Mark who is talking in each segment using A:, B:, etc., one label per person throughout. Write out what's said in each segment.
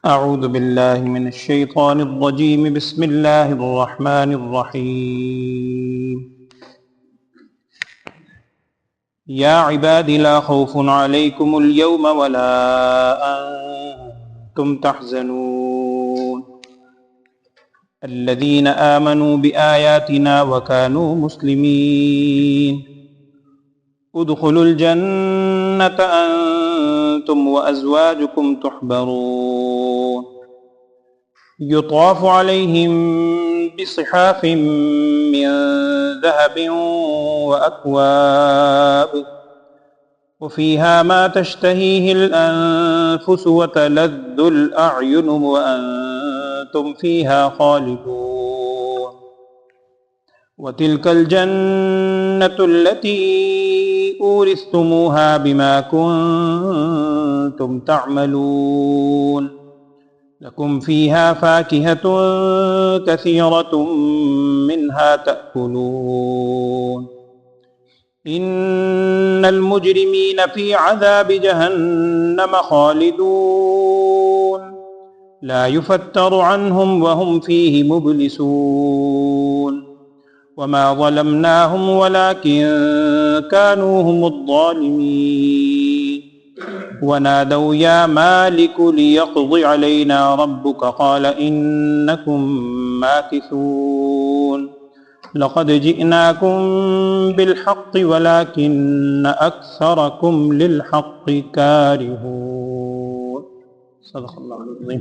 A: أعوذ بالله من الشيطان الرجيم بسم الله الرحمن الرحيم يا عباد لا خوف عليكم اليوم ولا أنتم تحزنون الذين آمنوا بآياتنا وكانوا مسلمين ادخلوا الجنة أنتم وأزواجكم تحبرون يطاف عليهم بصحاف من ذهب وأكواب وفيها ما تشتهيه الأنفس وتلذ الأعين وأنتم فيها خالدون وتلك الجنة التي أورثتموها بما كنتم تعملون لكم فيها فاكهة كثيرة منها تأكلون إن المجرمين في عذاب جهنم خالدون لا يفتر عنهم وهم فيه مبلسون وما ظلمناهم ولكن كانوا هم الظالمين ونادوا يا مالك ليقض علينا ربك قال إنكم ماكثون لقد جئناكم بالحق ولكن أكثركم للحق كارهون صدق الله العظيم.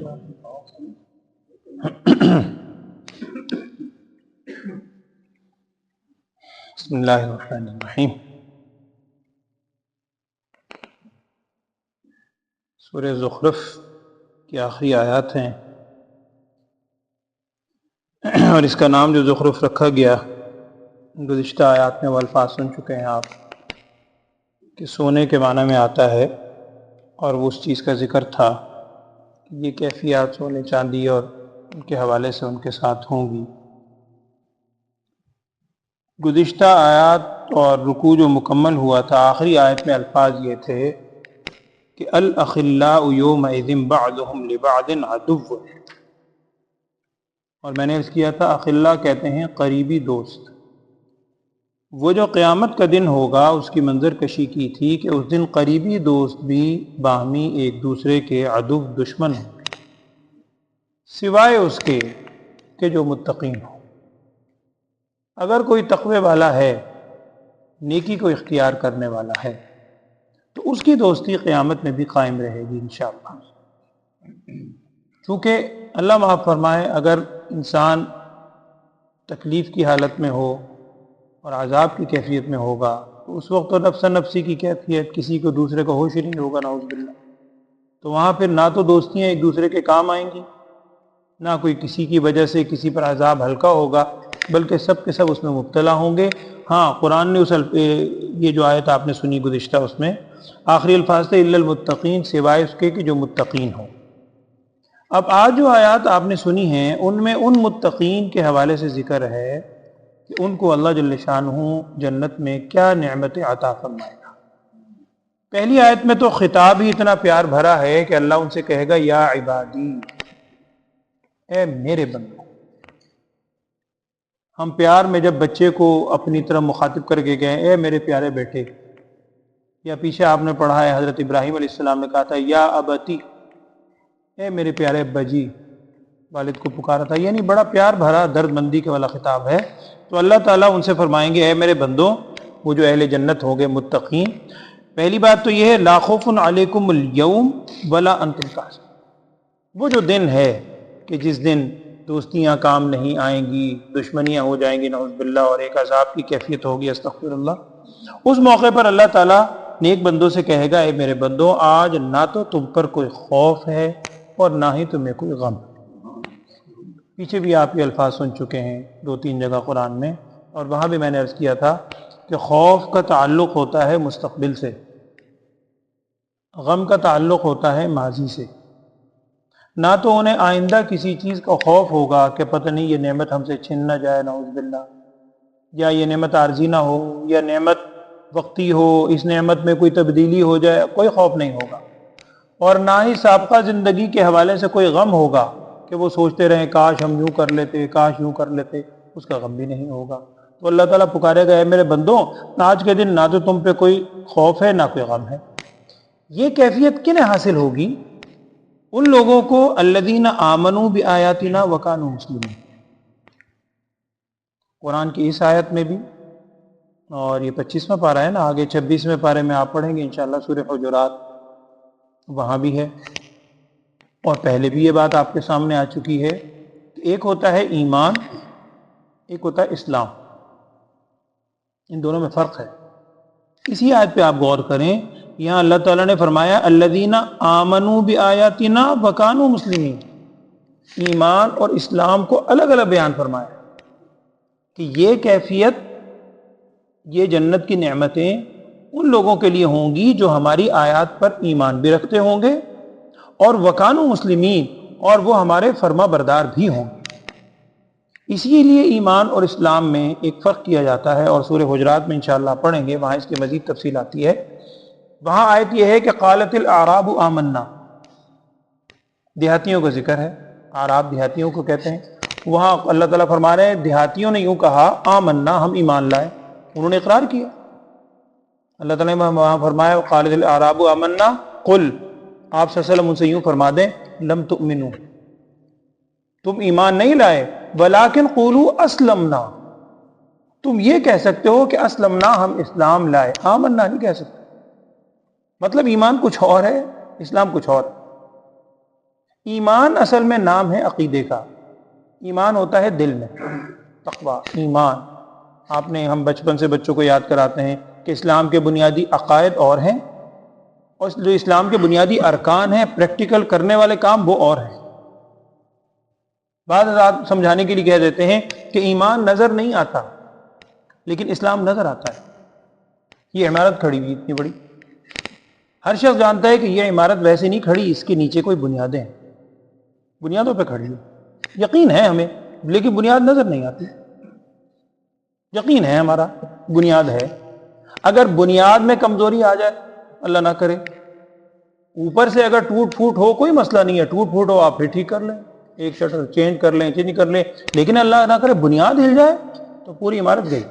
A: بسم اللہ الرحمن الرحیم. سورہ زخرف کی آخری آیات ہیں اور اس کا نام جو زخرف رکھا گیا، گزشتہ آیات میں وہ الفاظ سن چکے ہیں آپ کہ سونے کے معنی میں آتا ہے، اور وہ اس چیز کا ذکر تھا کہ یہ کیفیات سونے چاندی اور ان کے حوالے سے ان کے ساتھ ہوں گی. گزشتہ آیات اور رکوع جو مکمل ہوا تھا، آخری آیت میں الفاظ یہ تھے کہ الاخلاء یومئذ بعضهم لبعض عدو، اور میں نے عرض کیا تھا اخلاء کہتے ہیں قریبی دوست. وہ جو قیامت کا دن ہوگا اس کی منظر کشی کی تھی کہ اس دن قریبی دوست بھی باہمی ایک دوسرے کے عدو دشمن ہیں، سوائے اس کے کہ جو متقین ہوں. اگر کوئی تقوی والا ہے، نیکی کو اختیار کرنے والا ہے، تو اس کی دوستی قیامت میں بھی قائم رہے گی انشاءاللہ. چونکہ اللہ معاف فرمائے اگر انسان تکلیف کی حالت میں ہو اور عذاب کی کیفیت میں ہوگا تو اس وقت تو نفس نفسی کی کیفیت، کسی کو دوسرے کو ہوش ہی نہیں ہوگا نعوذ باللہ. تو وہاں پھر نہ تو دوستیاں ایک دوسرے کے کام آئیں گی، نہ کوئی کسی کی وجہ سے کسی پر عذاب ہلکا ہوگا، بلکہ سب کے سب اس میں مبتلا ہوں گے. ہاں، قرآن نے یہ جو آیت آپ نے سنی گزشتہ، اس میں آخری الفاظ تھے الا المتقین، سوائے اس کے کہ جو متقین ہوں. اب آج جو آیات آپ نے سنی ہیں ان میں ان متقین کے حوالے سے ذکر ہے کہ ان کو اللہ جل شانہ جنت میں کیا نعمت عطا فرمائے گا. پہلی آیت میں تو خطاب ہی اتنا پیار بھرا ہے کہ اللہ ان سے کہے گا یا عبادی، اے میرے بندو. ہم پیار میں جب بچے کو اپنی طرف مخاطب کر کے گئے اے میرے پیارے بیٹے، یا پیچھے آپ نے پڑھا ہے حضرت ابراہیم علیہ السلام نے کہا تھا یا ابتی، اے میرے پیارے ابا جی، والد کو پکارا تھا، یعنی بڑا پیار بھرا درد مندی کے والا خطاب ہے. تو اللہ تعالیٰ ان سے فرمائیں گے اے میرے بندو، وہ جو اہل جنت ہوں گے متقین، پہلی بات تو یہ ہے لا خوف علیکم الیوم ولا انتم تحزنون. وہ جو دن ہے کہ جس دن دوستیاں کام نہیں آئیں گی، دشمنیاں ہو جائیں گی نعوذ باللہ، اور ایک عذاب کی کیفیت ہوگی استغفر اللہ. اس موقع پر اللہ تعالیٰ نیک بندوں سے کہے گا اے میرے بندو، آج نہ تو تم پر کوئی خوف ہے اور نہ ہی تمہیں کوئی غم. پیچھے بھی آپ یہ الفاظ سن چکے ہیں 2-3 جگہ قرآن میں، اور وہاں بھی میں نے عرض کیا تھا کہ خوف کا تعلق ہوتا ہے مستقبل سے، غم کا تعلق ہوتا ہے ماضی سے. نہ تو انہیں آئندہ کسی چیز کا خوف ہوگا کہ پتہ نہیں یہ نعمت ہم سے چھن نہ جائے نعوذ باللہ، یا یہ نعمت عارضی نہ ہو، یا نعمت وقتی ہو، اس نعمت میں کوئی تبدیلی ہو جائے، کوئی خوف نہیں ہوگا. اور نہ ہی سابقہ زندگی کے حوالے سے کوئی غم ہوگا کہ وہ سوچتے رہیں کاش ہم یوں کر لیتے، کاش یوں کر لیتے، اس کا غم بھی نہیں ہوگا۔ تو اللہ تعالیٰ پکارے گا، اے میرے بندوں، آج کے دن نہ تو تم پہ کوئی خوف ہے نہ کوئی غم ہے۔ یہ کیفیت کنہیں حاصل ہوگی؟ ان لوگوں کو الذین آمنوا بآیاتنا وکانوا مسلمین۔ قرآن کی اس آیت میں بھی، اور یہ 25واں پارہ ہے نا، آگے 26ویں پارے میں آپ پڑھیں گے انشاءاللہ سورہ حجرات، وہاں بھی ہے، اور پہلے بھی یہ بات آپ کے سامنے آ چکی ہے کہ ایک ہوتا ہے ایمان، ایک ہوتا ہے اسلام، ان دونوں میں فرق ہے۔ اسی آیت پہ آپ غور کریں، یہاں اللہ تعالیٰ نے فرمایا الذین آمنوا بآیاتنا وکانوا مسلمین، ایمان اور اسلام کو الگ الگ بیان فرمایا کہ یہ کیفیت، یہ جنت کی نعمتیں ان لوگوں کے لیے ہوں گی جو ہماری آیات پر ایمان بھی رکھتے ہوں گے اور وکانوا مسلمین، اور وہ ہمارے فرما بردار بھی ہوں گے۔ اسی لیے ایمان اور اسلام میں ایک فرق کیا جاتا ہے، اور سورہ حجرات میں انشاءاللہ پڑھیں گے، وہاں اس کی مزید تفصیل آتی ہے۔ وہاں آیت یہ ہے کہ قالت الاعراب آمنا، دیہاتیوں کا ذکر ہے، اعراب دیہاتیوں کو کہتے ہیں۔ وہاں اللہ تعالیٰ فرما رہے ہیں دیہاتیوں نے یوں کہا آمنا، ہم ایمان لائے، انہوں نے اقرار کیا۔ اللہ تعالیٰ نے وہاں فرمایا قالت الاعراب آمنا قل، آپ صلی اللہ علیہ وسلم ان سے یوں فرما دیں لم تؤمنوا، تم ایمان نہیں لائے، ولیکن قولوا اسلمنا، تم یہ کہہ سکتے ہو کہ اسلمنا، ہم اسلام لائے، آمنا نہیں کہہ سکتے۔ مطلب ایمان کچھ اور ہے، اسلام کچھ اور ہے۔ ایمان اصل میں نام ہے عقیدے کا، ایمان ہوتا ہے دل میں، تقویٰ، ایمان۔ آپ نے، ہم بچپن سے بچوں کو یاد کراتے ہیں کہ اسلام کے بنیادی عقائد اور ہیں، اور جو اسلام کے بنیادی ارکان ہیں، پریکٹیکل کرنے والے کام، وہ اور ہیں۔ بعض حضرات سمجھانے کے لیے کہہ دیتے ہیں کہ ایمان نظر نہیں آتا لیکن اسلام نظر آتا ہے۔ یہ عمارت کھڑی ہوئی اتنی بڑی، ہر شخص جانتا ہے کہ یہ عمارت ویسے نہیں کھڑی، اس کے نیچے کوئی بنیادیں ہیں، بنیادوں پہ کھڑی ہے۔ یقین ہے ہمیں لیکن بنیاد نظر نہیں آتی۔ یقین ہے ہمارا، بنیاد ہے، اگر بنیاد میں کمزوری آ جائے، اللہ نہ کرے، اوپر سے اگر ٹوٹ پھوٹ ہو، کوئی مسئلہ نہیں ہے، ٹوٹ پھوٹ ہو آپ پھر ٹھیک کر لیں، ایک شٹر چینج کر لیں، چینج کر لیں، لیکن اللہ نہ کرے بنیاد ہل جائے تو پوری عمارت گئی۔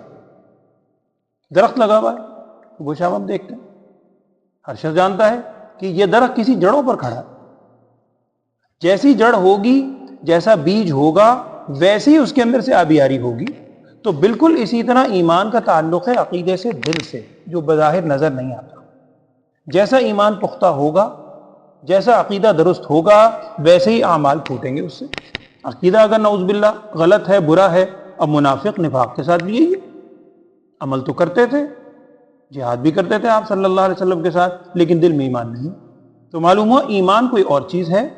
A: درخت لگا ہوا ہے، گوشہ ہم دیکھتے ہیں، ہر شخص جانتا ہے کہ یہ درخت کسی جڑوں پر کھڑا ہے، جیسی جڑ ہوگی، جیسا بیج ہوگا، ویسے ہی اس کے اندر سے آبیاری ہوگی۔ تو بالکل اسی طرح ایمان کا تعلق ہے عقیدے سے، دل سے، جو بظاہر نظر نہیں آتا۔ جیسا ایمان پختہ ہوگا، جیسا عقیدہ درست ہوگا، ویسے ہی اعمال پھوٹیں گے اس سے۔ عقیدہ اگر نعوذ باللہ غلط ہے، برا ہے، اب منافق نفاق کے ساتھ بھی یہی ہے، عمل تو کرتے تھے، جہاد بھی کرتے تھے آپ صلی اللہ علیہ وسلم کے ساتھ، لیکن دل میں ایمان نہیں۔ تو معلوم ہوا ایمان کوئی اور چیز ہے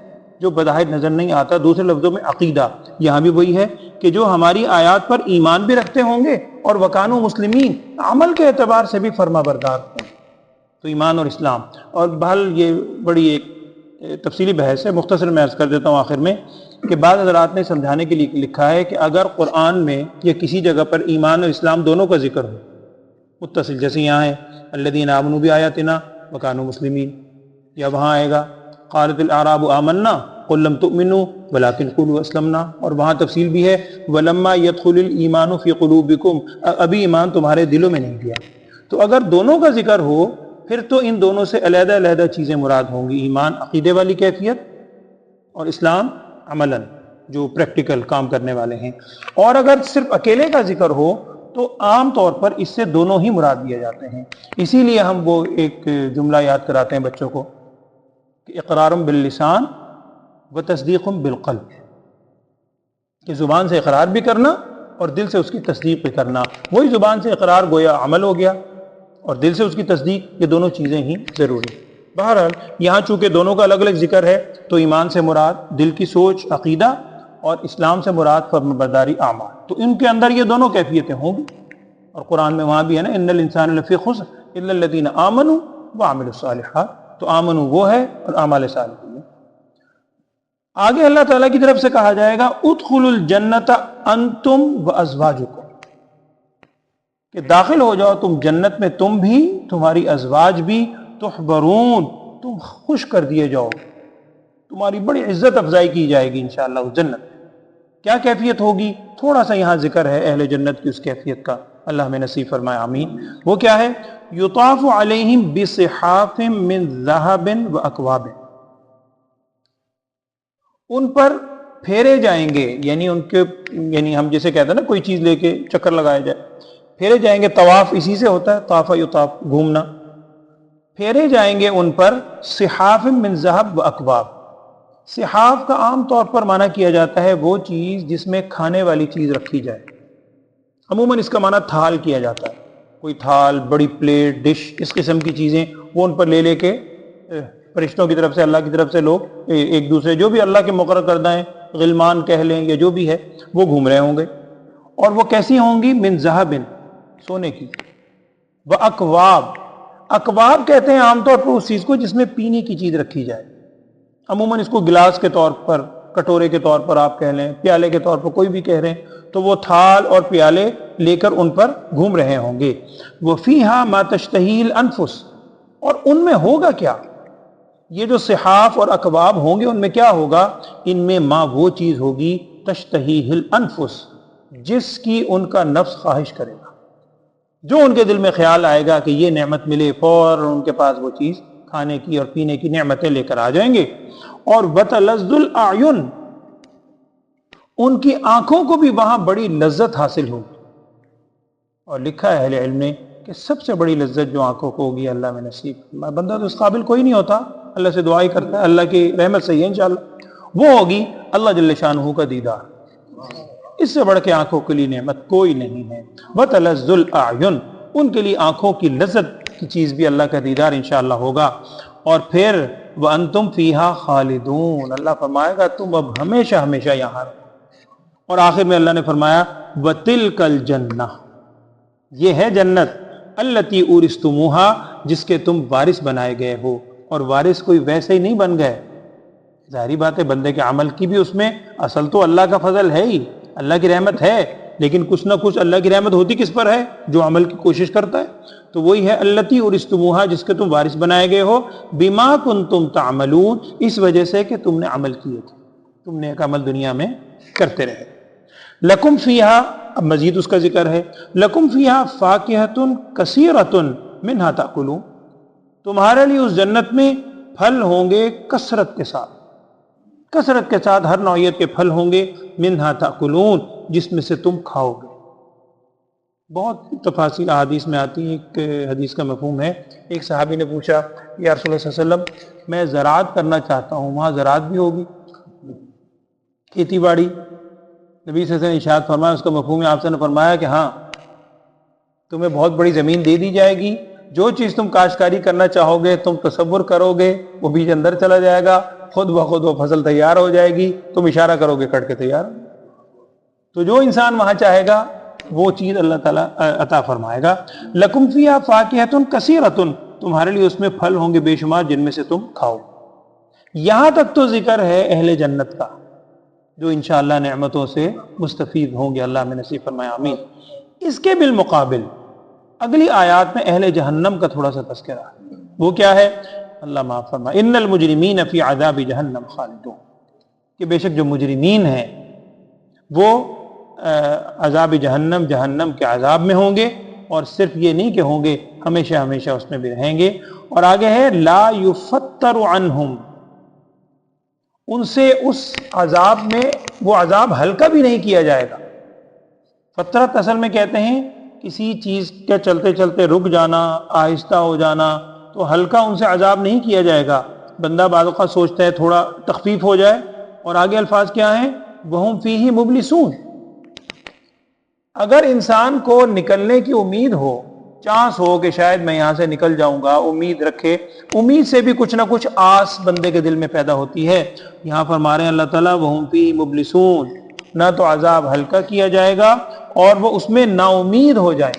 A: جو بظاہر نظر نہیں آتا۔ دوسرے لفظوں میں عقیدہ یہاں بھی وہی ہے کہ جو ہماری آیات پر ایمان بھی رکھتے ہوں گے اور وکانوا مسلمین، عمل کے اعتبار سے بھی فرما بردار ہوں۔ تو ایمان اور اسلام، اور بہرحال یہ بڑی ایک تفصیلی بحث ہے، مختصر میں عرض کر دیتا ہوں آخر میں کہ بعض حضرات نے سمجھانے کے لیے لکھا ہے کہ اگر قرآن میں یا کسی جگہ پر ایمان اور اسلام دونوں کا ذکر ہو متصل، جیسے یہاں ہے الذین آمنوا بآیاتنا وکانوا مسلمین، یا وہاں آئے گا قالت الاعراب آمنا قل لم تؤمنوا ولکن قولوا اسلمنا، اور وہاں تفصیل بھی ہے ولما يدخل الایمان فی قلوبکم، ابھی ایمان تمہارے دلوں میں نہیں گیا۔ تو اگر دونوں کا ذکر ہو پھر تو ان دونوں سے علیحدہ علیحدہ چیزیں مراد ہوں گی، ایمان عقیدے والی کیفیت اور اسلام عملاً جو پریکٹیکل کام کرنے والے ہیں۔ اور اگر صرف اکیلے کا ذکر ہو تو عام طور پر اس سے دونوں ہی مراد لیے جاتے ہیں۔ اسی لیے ہم وہ ایک جملہ یاد کراتے ہیں بچوں کو کہ اقرار باللسان و تصدیق بالقلب، کہ زبان سے اقرار بھی کرنا اور دل سے اس کی تصدیق بھی کرنا۔ وہی زبان سے اقرار گویا عمل ہو گیا، اور دل سے اس کی تصدیق، یہ دونوں چیزیں ہی ضروری ہیں۔ بہرحال یہاں چونکہ دونوں کا الگ الگ ذکر ہے تو ایمان سے مراد دل کی سوچ عقیدہ، اور اسلام سے مراد فرمانبرداری اعمال، تو ان کے اندر یہ دونوں کیفیتیں ہوں گی۔ اور قرآن میں وہاں بھی ہے نا ان الانسان لفی خسر الا الذین آمنوا وعملوا الصالحات، تو آمنوا وہ ہے اور اعمال صالحہ ہے۔ آگے اللہ تعالیٰ کی طرف سے کہا جائے گا ادخلوا الجنۃ انتم وازواجکم، کہ داخل ہو جاؤ تم جنت میں، تم بھی، تمہاری ازواج بھی، تحبرون، تم خوش کر دیے جاؤ، تمہاری بڑی عزت افزائی کی جائے گی انشاءاللہ اس جنت۔ کیا کیفیت ہوگی؟ تھوڑا سا یہاں ذکر ہے اہل جنت کی اس کیفیت کا، اللہ ہمیں نصیب فرمائے آمین۔ وہ کیا ہے؟ یطاف علیہم بصحاف من ذہب واکواب، ان پر پھیرے جائیں گے، یعنی ہم جیسے کہتے ہیں نا کوئی چیز لے کے چکر لگایا جائے، پھیرے جائیں گے، طواف اسی سے ہوتا ہے، طاف یطاف گھومنا، پھیرے جائیں گے ان پر صحاف من ذہب واکواب۔ صحاف کا عام طور پر معنی کیا جاتا ہے وہ چیز جس میں کھانے والی چیز رکھی جائے، عموماً اس کا معنی تھال کیا جاتا ہے، کوئی تھال، بڑی پلیٹ، ڈش، اس قسم کی چیزیں وہ ان پر لے لے کے فرشتوں کی طرف سے، اللہ کی طرف سے لوگ ایک دوسرے جو بھی اللہ کے مقرر کردہ ہیں، غلمان کہہ لیں یا جو بھی ہے، وہ گھوم رہے ہوں گے، اور وہ کیسی ہوں گی؟ من ذہب، سونے کی، واکواب، اکواب کہتے ہیں عام طور پر اس چیز کو جس میں پینے کی چیز رکھی جائے، عموماً اس کو گلاس کے طور پر، کٹورے کے طور پر آپ کہہ لیں، پیالے کے طور پر کوئی بھی کہہ رہے ہیں، تو وہ تھال اور پیالے لے کر ان پر گھوم رہے ہوں گے۔ وَفِيهَا مَا تَشْتَهِي الْأَنفُسُ، اور ان میں ہوگا کیا؟ یہ جو صحاف اور اکواب ہوں گے ان میں کیا ہوگا؟ ان میں ماں وہ چیز ہوگی تشتہیہ الانفس، جس کی ان کا نفس خواہش کرے گا، جو ان کے دل میں خیال آئے گا کہ یہ نعمت ملے، فوراً ان کے پاس وہ چیز کھانے کی اور پینے کی نعمتیں لے کر آ جائیں گے۔ اور وَتَلَذُّ الْأَعْيُنِ، ان کی آنکھوں کو بھی وہاں بڑی لذت حاصل ہوگی، اور لکھا ہے اہل علم نے کہ سب سے بڑی لذت جو آنکھوں کو ہوگی، اللہ میں نصیب فرمائے، بندہ تو اس قابل کوئی نہیں ہوتا، اللہ سے دعا ہی کرتا ہے، اللہ کی رحمت سے ہی ہے انشاءاللہ، وہ ہوگی اللہ جل شانہ کا دیدار، اس سے بڑھ کے آنکھوں کے لیے نعمت کوئی نہیں ہے۔ وَتَلَذُّ الْأَعْيُنِ، ان کے لیے آنکھوں کی لذت کی چیز بھی اللہ کا دیدار انشاءاللہ ہوگا۔ اور پھر وَأَنْتُمْ فِيهَا خَالِدُونَ، اللہ فرمائے گا تم اب ہمیشہ ہمیشہ یہاں رہو۔ اور آخر میں اللہ نے فرمایا وَتِلْكَ الْجَنَّةُ، یہ ہے جنت، الَّتِي أُورِثْتُمُوهَا، جس کے تم وارث بنائے گئے ہو، اور وارث کوئی ویسے ہی نہیں بن گئے، ظاہری بات ہے بندے کے عمل کی بھی اس میں اصل تو اللہ کا فضل ہے ہی، اللہ کی رحمت ہے، لیکن کچھ نہ کچھ اللہ کی رحمت ہوتی کس پر ہے؟ جو عمل کی کوشش کرتا ہے، تو وہی ہے الَّتِي أُورِثْتُمُوهَا، جس کے تم وارث بنائے گئے ہو، بِمَا كُنْتُمْ تَعْمَلُونَ، اس وجہ سے کہ تم نے عمل کیے تھے، تم نے ایک عمل دنیا میں کرتے رہے۔ لَكُمْ فِيهَا، اب مزید اس کا ذکر ہے، لَكُمْ فِيهَا فَاكِهَةٌ كَثِيرَةٌ مِنْهَا تَأْكُلُونَ، تمہارے لیے اس جنت میں پھل ہوں گے کثرت کے ساتھ، کثرت کے ساتھ ہر نوعیت کے پھل ہوں گے، منہا تاکلون، جس میں سے تم کھاؤ گے۔ بہت تفاصیل احادیث میں آتی ہیں، ایک حدیث کا مفہوم ہے، ایک صحابی نے پوچھا یا رسول اللہ صلی اللہ علیہ وسلم میں زراعت کرنا چاہتا ہوں، وہاں زراعت بھی ہوگی، کھیتی باڑی؟ نبی صلی اللہ علیہ وسلم نے ارشاد فرمایا، اس کا مفہوم آپ سے نے فرمایا کہ ہاں تمہیں بہت بڑی زمین دے دی جائے گی، جو چیز تم کاشتکاری کرنا چاہو گے، تم تصور کرو گے، وہ بیج اندر چلا جائے گا، خود بخود وہ فصل تیار ہو جائے گی، تم اشارہ کرو گے کٹ کے تیار۔ تو جو انسان وہاں چاہے گا وہ چیز اللہ تعالیٰ عطا فرمائے گا۔ لَكُمْ فِيهَا فَاكِهَةٌ كَثِيرَةٌ، تمہارے لیے اس میں پھل ہوں گے بے شمار، جن میں سے تم کھاؤ۔ یہاں تک تو ذکر ہے اہل جنت کا، جو انشاءاللہ نعمتوں سے مستفید ہوں گے، اللہ ہمیں نصیب فرمائے آمین۔ اس کے بالمقابل اگلی آیات میں اہل جہنم کا تھوڑا سا تذکرہ ہے، وہ کیا ہے؟ اللہ معاف فرمائے، ان المجرمین فی عذاب جہنم خالدون، کہ بے شک جو مجرمین ہیں وہ عذاب جہنم، جہنم کے عذاب میں ہوں گے، اور صرف یہ نہیں کہ ہوں گے، ہمیشہ ہمیشہ اس میں بھی رہیں گے۔ اور آگے ہے لا یفتر عنہم، ان سے اس عذاب میں وہ عذاب ہلکا بھی نہیں کیا جائے گا۔ فترت اصل میں کہتے ہیں کسی چیز کے چلتے چلتے رک جانا، آہستہ ہو جانا، تو ہلکا ان سے عذاب نہیں کیا جائے گا۔ بندہ بعض اوقات سوچتا ہے تھوڑا تخفیف ہو جائے، اور آگے الفاظ کیا ہیں؟ وَهُمْ فِيهِ مُبْلِسُونَ، اگر انسان کو نکلنے کی امید ہو، چانس ہو کہ شاید میں یہاں سے نکل جاؤں گا، امید رکھے، امید سے بھی کچھ نہ کچھ آس بندے کے دل میں پیدا ہوتی ہے۔ یہاں فرما رہے ہیں اللہ تعالیٰ وَهُمْ فِيهِ مُبْلِسُونَ، نہ تو عذاب ہلکا کیا جائے گا اور وہ اس میں نا امید ہو جائیں،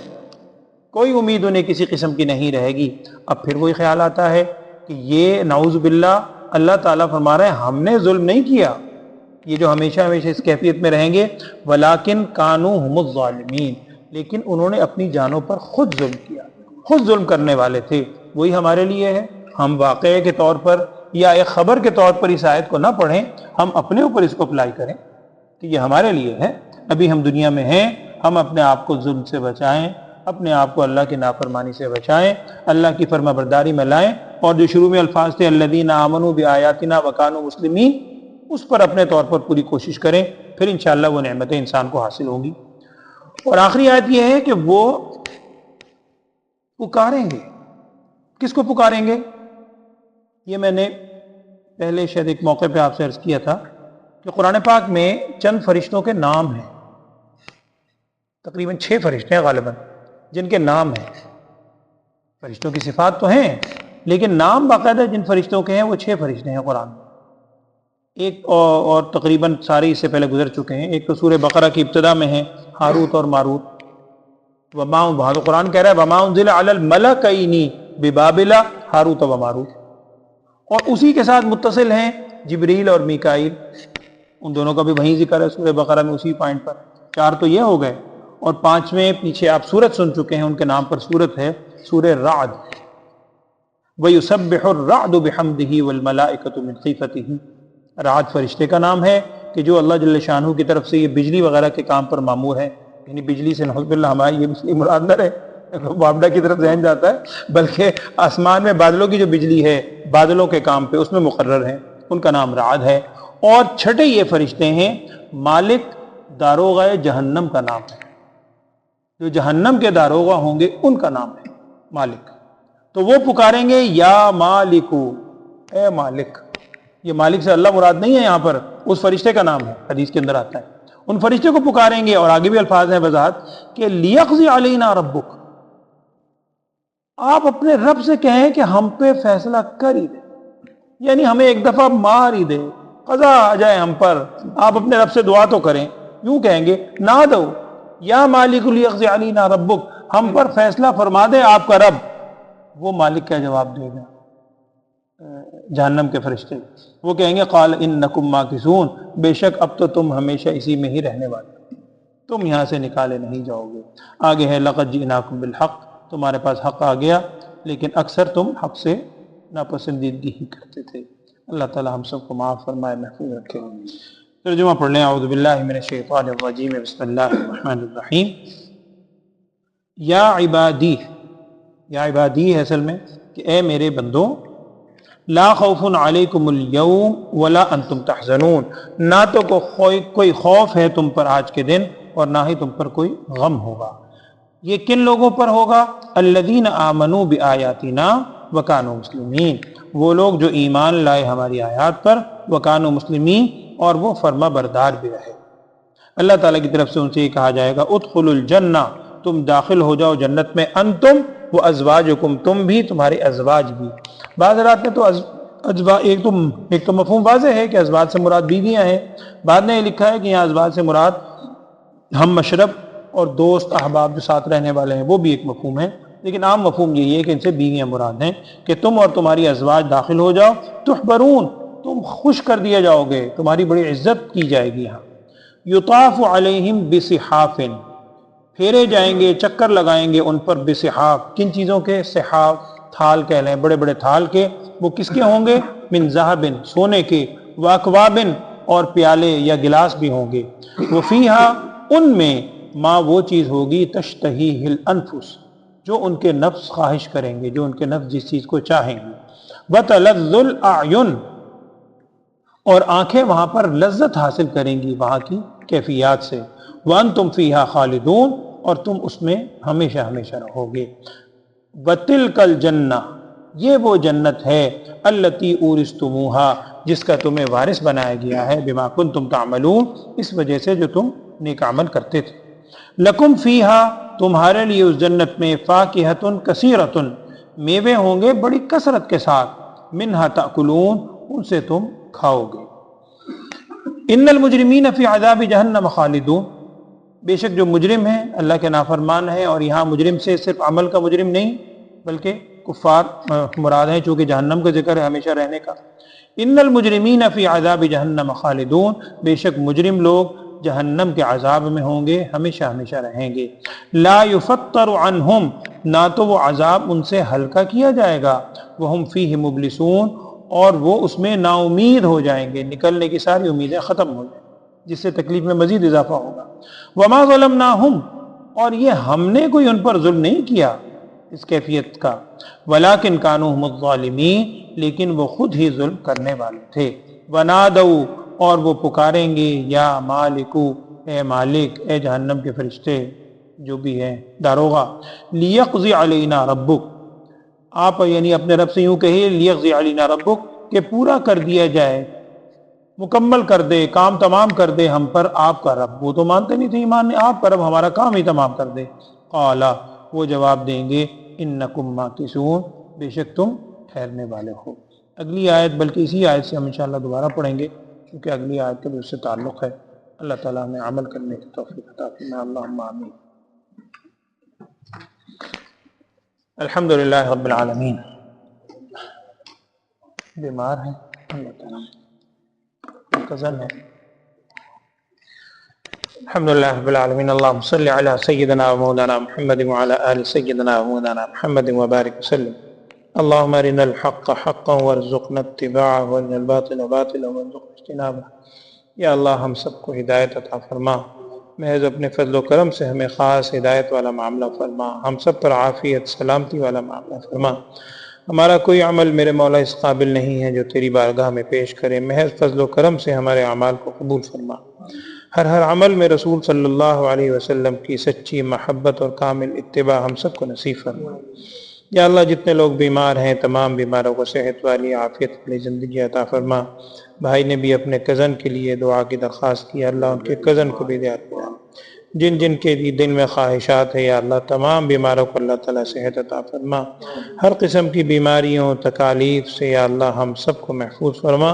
A: کوئی امید انہیں کسی قسم کی نہیں رہے گی۔ اب پھر وہی خیال آتا ہے کہ یہ نعوذ باللہ اللہ تعالیٰ فرما رہے ہیں ہم نے ظلم نہیں کیا، یہ جو ہمیشہ ہمیشہ اس کیفیت میں رہیں گے، وَلَٰكِنْ كَانُوا هُمُ الظَّالِمِينَ، لیکن انہوں نے اپنی جانوں پر خود ظلم کیا، خود ظلم کرنے والے تھے۔ وہی ہمارے لیے ہے ہم واقعے کے طور پر یا ایک خبر کے طور پر اس آیت کو نہ پڑھیں، ہم اپنے اوپر اس کو اپلائی کریں کہ یہ ہمارے لیے ہے۔ ابھی ہم دنیا میں ہیں، ہم اپنے آپ کو ظلم سے بچائیں، اپنے آپ کو اللہ کی نافرمانی سے بچائیں، اللہ کی فرما برداری میں لائیں، اور جو شروع میں الفاظ تھے الذین آمنوا بآیاتنا وکانوا مسلمین، اس پر اپنے طور پر پوری کوشش کریں، پھر انشاءاللہ وہ نعمتیں انسان کو حاصل ہوں گی۔ اور آخری آیت یہ ہے کہ وہ پکاریں گے۔ کس کو پکاریں گے؟ یہ میں نے پہلے شاید ایک موقع پہ آپ سے عرض کیا تھا کہ قرآن پاک میں چند فرشتوں کے نام ہیں، تقریباً 6 فرشتے ہیں غالباً جن کے نام ہیں۔ فرشتوں کی صفات تو ہیں لیکن نام باقاعدہ جن فرشتوں کے ہیں وہ 6 فرشتے ہیں قرآن میں۔ ایک اور تقریباً سارے اس سے پہلے گزر چکے ہیں۔ ایک تو سورہ بقرہ کی ابتدا میں ہے، ہاروت اور ماروت۔ وہاں تو قرآن کہہ رہا ہے وما انزل علی الملکین ببابل ہاروت و ماروت، اور اسی کے ساتھ متصل ہیں جبریل اور میکائیل، ان دونوں کا بھی وہیں ذکر ہے سورہ بقرہ میں اسی پوائنٹ پر۔ 4 تو یہ ہو گئے، اور 5ویں پیچھے آپ سورت سن چکے ہیں، ان کے نام پر سورت ہے سورہ رعد۔ وَيُسَبِّحُ الرَّعْدُ بِحَمْدِهِ وَالْمَلَائِكَةُ مِنْ خِيفَتِهِ۔ رعد فرشتے کا نام ہے کہ جو اللہ جل شانہ کی طرف سے یہ بجلی وغیرہ کے کام پر مامور ہے، یعنی بجلی سے نعوذ باللہ ہماری یہ بجلی مراد نہ رہے، بابڈا کی طرف ذہن جاتا ہے، بلکہ آسمان میں بادلوں کی جو بجلی ہے بادلوں کے کام پہ اس میں مقرر ہے، ان کا نام رعد ہے۔ اور 6 یہ فرشتے ہیں مالک داروغہ جہنم کا نام ہے، جو جہنم کے داروغہ ہوں گے ان کا نام ہے مالک۔ تو وہ پکاریں گے یا مالکو، اے مالک۔ یہ مالک سے اللہ مراد نہیں ہے، یہاں پر اس فرشتے کا نام ہے، حدیث کے اندر آتا ہے۔ ان فرشتے کو پکاریں گے، اور آگے بھی الفاظ ہیں وضاحت کہ لیقضی علینا ربک، آپ اپنے رب سے کہیں کہ ہم پہ فیصلہ کر ہی دے، یعنی ہمیں ایک دفعہ مار ہی دے، قضا آ جائے ہم پر، آپ اپنے رب سے دعا تو کریں۔ یوں کہیں گے نہ دو یا مالک لیقضی علینا ربک، ہم پر فیصلہ فرما دے آپ کا رب۔ وہ مالک کیا جواب دے گا؟ جہنم کے فرشتے وہ کہیں گے قال انکم ماکثون، بے شک اب تو تم ہمیشہ اسی میں ہی رہنے والے، تم یہاں سے نکالے نہیں جاؤ گے۔ آگے ہے لقد جئناکم بالحق، تمہارے پاس حق آ گیا لیکن اکثر تم حق سے ناپسندیدگی ہی کرتے تھے۔ اللہ تعالی ہم سب کو معاف فرمائے، محفوظ رکھے۔ ترجمہ پڑھ لیں۔ اعوذ باللہ من الشیطان الرجیم، بسم اللہ الرحمن الرحیم۔ یا عبادی، یا عبادی ہے اصل میں کہ اے میرے بندوں، لا خوف علیکم اليوم ولا انتم تحزنون، نہ تو کوئی خوف ہے تم پر آج کے دن اور نہ ہی تم پر کوئی غم ہوگا۔ یہ کن لوگوں پر ہوگا؟ الذین آمنوا بآیاتنا وکانوا مسلمین، وہ لوگ جو ایمان لائے ہماری آیات پر، وکانوا مسلمین، اور وہ فرما بردار بھی رہے۔ اللہ تعالیٰ کی طرف سے ان سے یہ کہا جائے گا ادخلوا الجنہ، تم داخل ہو جاؤ جنت میں، انتم و ازواجکم، تم بھی تمہارے ازواج بھی۔ بعض رات میں تو ایک تو مفہوم واضح ہے کہ ازواج سے مراد بیویاں ہیں، بعد نے یہ لکھا ہے کہ یہاں ازواج سے مراد ہم مشرب اور دوست احباب جو ساتھ رہنے والے ہیں وہ بھی ایک مفہوم ہے، لیکن عام مفہوم یہی ہے کہ ان سے بیویاں مراد ہیں کہ تم اور تمہاری ازواج داخل ہو جاؤ، تحبرون، تم خوش کر دیا جاؤ گے، تمہاری بڑی عزت کی جائے گی۔ یہاں یطاف علیہم بصحاف، پھیرے جائیں گے، چکر لگائیں گے ان پر، بصحاف، کن چیزوں کے؟ صحاف، تھال کہہ لیں، بڑے بڑے تھال کے۔ وہ کس کے ہوں گے؟ من ذہب، سونے کے، واکواب، اور پیالے یا گلاس بھی ہوں گے۔ وفیہا، ان میں، ما وہ چیز ہوگی، تشتہیہ الانفس، جو ان کے نفس خواہش کریں گے، جو ان کے نفس جس چیز کو چاہیں گے۔ وتلذ الاعین، اور آنکھیں وہاں پر لذت حاصل کریں گی وہاں کی کیفیات سے۔ وانتم فیہا خالدون، اور تم اس میں ہمیشہ ہمیشہ رہو گے۔ وتلک الجنہ، یہ وہ جنت ہے، التی اورثتموہا، جس کا تمہیں وارث بنایا گیا ہے، بما کنتم تعملون، اس وجہ سے جو تم نیک عمل کرتے تھے۔ لکم فیہا، تمہارے لیے اس جنت میں، فاکہۃ کثیرۃ، میوے ہوں گے بڑی کثرت کے ساتھ، منہا تاکلون، ان سے تم کھاؤ گے۔ ان المجرمین فی عذاب جہنم خالدون، بے شک جو مجرم ہیں، اللہ کے نافرمان ہیں، اور یہاں مجرم سے صرف عمل کا مجرم نہیں بلکہ کفار مراد ہیں، چونکہ جہنم کا ذکر ہے ہمیشہ رہنے کا۔ ان المجرمین فی عذاب جہنم خالدون، بے شک مجرم لوگ جہنم کے عذاب میں ہوں گے، ہمیشہ ہمیشہ رہیں گے۔ لا یفتر عنہم، نہ تو وہ عذاب ان سے ہلکا کیا جائے گا، وہم فیہ مبلسون، اور وہ اس میں نا امید ہو جائیں گے، نکلنے کی ساری امیدیں ختم ہو جائیں گی، جس سے تکلیف میں مزید اضافہ ہوگا۔ وما ظلمناہم، اور یہ ہم نے کوئی ان پر ظلم نہیں کیا اس کیفیت کا، ولیکن کانوا ھم الظالمین، لیکن وہ خود ہی ظلم کرنے والے تھے۔ ونادوا، اور وہ پکاریں گے، یا مالکو، اے مالک، اے جہنم کے فرشتے جو بھی ہیں داروغہ، لیقضی علینا ربک، آپ یعنی اپنے رب سے یوں کہیے، لیقضی علینا ربک، کہ پورا کر دیا جائے، مکمل کر دے، کام تمام کر دے ہم پر آپ کا رب۔ وہ تو مانتے نہیں تھے ایمان نے، آپ کا رب ہمارا کام ہی تمام کر دے۔ قالا، وہ جواب دیں گے، انکم ماکثون، بے شک تم ٹھہرنے والے ہو۔ اگلی آیت، بلکہ اسی آیت سے ہم انشاءاللہ دوبارہ پڑھیں گے، کیونکہ اگلی آیت کا بھی اس سے تعلق ہے۔ اللہ تعالیٰ ہمیں عمل کرنے کی توفیق عطا فرمائے، اللہم آمین۔ الحمدللہ رب العالمین۔ بیمار ہیں اللہ تعالیٰ کزن ہے۔ الحمدللہ رب العالمین، اللہم صلی علی سیدنا و مولانا محمد وعلی آل سیدنا و مولانا محمد وبارک وسلم۔ اللہم ارنا الحق حقا وارزقنا اتباعہ، وارنا الباطل باطلا وارزقنا اجتنابہ۔ یا اللہ ہم سب کو ہدایت عطا فرما، محض اپنے فضل و کرم سے ہمیں خاص ہدایت والا معاملہ فرما، ہم سب پر عافیت سلامتی والا معاملہ فرما۔ ہمارا کوئی عمل میرے مولا اس قابل نہیں ہے جو تیری بارگاہ میں پیش کرے، محض فضل و کرم سے ہمارے اعمال کو قبول فرما۔ ہر عمل میں رسول صلی اللہ علیہ وسلم کی سچی محبت اور کامل اتباع ہم سب کو نصیب فرما۔ یا اللہ جتنے لوگ بیمار ہیں، تمام بیماروں کو صحت والی عافیت والی زندگی عطا فرما۔ بھائی نے بھی اپنے کزن کے لیے دعا کی درخواست کی، اللہ ان کے کزن کو بھی ہدایت دے۔ جن جن کے دل میں خواہشات ہے، یا اللہ تمام بیماروں کو اللہ تعالیٰ صحت عطا فرما۔ ہر قسم کی بیماریوں تکالیف سے یا اللہ ہم سب کو محفوظ فرما۔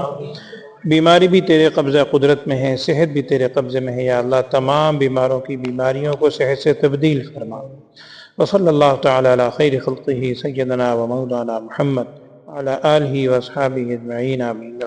A: بیماری بھی تیرے قبضہ قدرت میں ہے، صحت بھی تیرے قبضے میں ہے، یا اللہ تمام بیماروں کی بیماریوں کو صحت سے تبدیل فرما۔ وصلی اللہ تعالی علی خیر خلقہ سیدنا و مولانا محمد وعلی آلہ واصحابہ اجمعین، آمین۔